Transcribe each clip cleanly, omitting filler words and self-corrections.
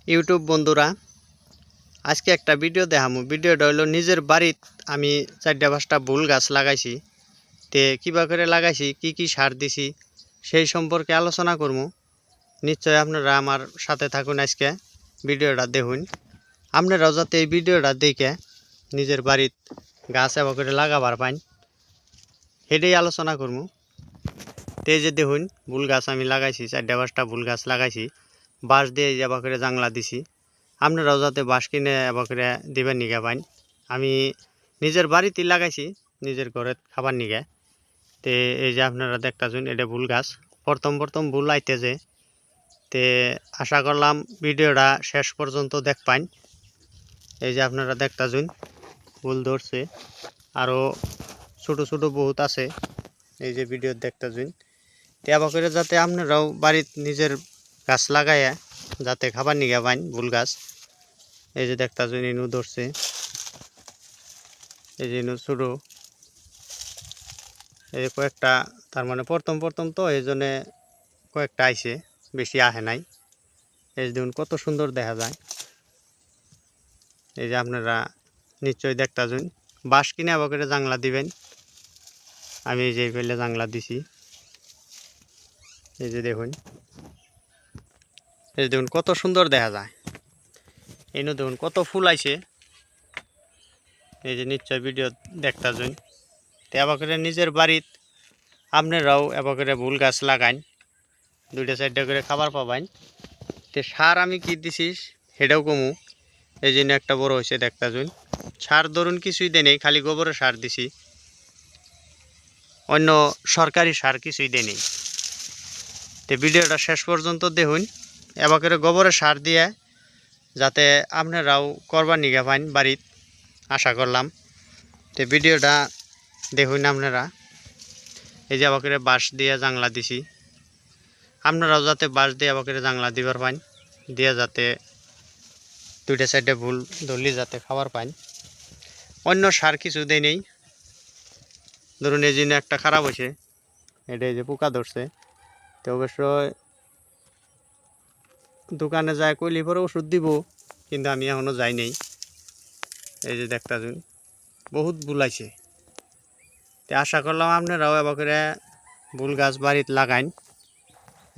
YouTube বন্ধুরা, আজকে একটা ভিডিও দেখামু। ভিডিওটা হলো নিজের বাড়িত আমি ৪-৫টা ফুল গাছ লাগাইছি। তে কিবা করে লাগাইছি, কি কি সার দিছি সেই সম্পর্কে আলোচনা করবো। নিশ্চয় আপনারা আমার সাথে থাকুন, আজকে ভিডিওটা দেখুন। আপনারাও যাতে এই ভিডিওটা দেখে নিজের বাড়িত গাছ এবার করে লাগাবার পান, সেটাই আলোচনা করবো। তে যে দেখুন, ফুল গাছ আমি লাগাইছি, ৪-৫টা ফুল গাছ লাগাইছি। বাঁশ দিয়ে এবার করে জাংলা দিছি। আপনারাও যাতে বাঁশ কিনে এবার করে দিবেন নিগা পাইন। আমি নিজের বাড়িতেই লাগাইছি, নিজের ঘরে খাবার নিগে। তে এই যে আপনারা দেখতেছেন, এটা ফুল গাছ। প্রথম ফুল আইতেছে। তে আশা করলাম ভিডিওটা শেষ পর্যন্ত দেখ পাইন। এই যে আপনারা দেখতেছেন, ফুল ধরছে, আরও ছোটো ছোটো বহুত আছে। এই যে ভিডিও দেখতেছেন। তে এবার করে যাতে আপনারাও বাড়িত নিজের গাছ লাগাইয়া যাতে খাবার নিগে পাইন ফুল গাছ। এই যে দেখতেছেন, ইনু ধরছে, এই যে ইনু ছোটো, এই কয়েকটা, তার মানে প্রথম তো এই জন্যে কয়েকটা আইছে, বেশি আহে নাই। এই যে দেখুন কত সুন্দর দেখা যায়। এই যে আপনারা নিশ্চয়ই দেখতেছেন, বাঁশ কিনে আবার করে জাংলা দিবেন। আমি এই যে পেলে জাংলা দিছি। এই যে দেখুন, এই যে দেখুন কত সুন্দর দেখা যায়। এনু দেখুন কত ফুল আইছে। এই যে নিশ্চয় ভিডিও দেখতেছেন। তো এবার করে নিজের বাড়িত আপনারাও এবার করে ফুল গাছ লাগাইন, 2-4টা করে খাবার পাবেন। তো সার আমি কি দিছি সেটাও কমু। এই জন্য একটা বড় হয়েছে দেখতেছেন। সার ধরুন কিছুই দেয় নেই, খালি গোবরের সার দিছি, অন্য সরকারি সার কিছুই দেয় নেই। তো ভিডিওটা শেষ পর্যন্ত দেখুন। এবার করে গোবরের সার দিয়ে যাতে আপনারাও করবার নিগা পাইন বাড়িত, আশা করলাম। তো ভিডিওটা দেখুন আপনারা। এই যে আবার করে বাঁশ দিয়ে জাংলা দিছি, আপনারাও যাতে বাঁশ দিয়ে আবার করে জাংলা দিবার পাইন, দিয়ে যাতে 2-4টা ফুল ধরলি যাতে খাবার পাইন। অন্য সার কিছু দেয় নেই। ধরুন এই জন্য একটা খারাপ হয়েছে, এটা এই যে পোকা ধরছে। তো অবশ্যই দোকানে যায় কইলি পরে ওষুধ দিব, কিন্তু আমি এখনও যাই নেই। এই যে দেখতেছেন বহুত ফুল আইছে। তো আশা করলাম আপনারাও এবার করে ফুল গাছ বাড়িতে লাগাইন,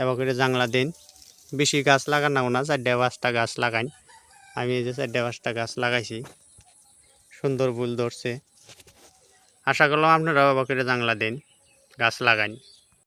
এবার করে জাংলা দিন। বেশি গাছ লাগানো না, 4-5টা গাছ লাগাইন। আমি এই যে 4-5টা গাছ লাগাইছি, সুন্দর ফুল ধরছে। আশা করলাম আপনারাও এবার করে জাংলা দিন, গাছ লাগাইন।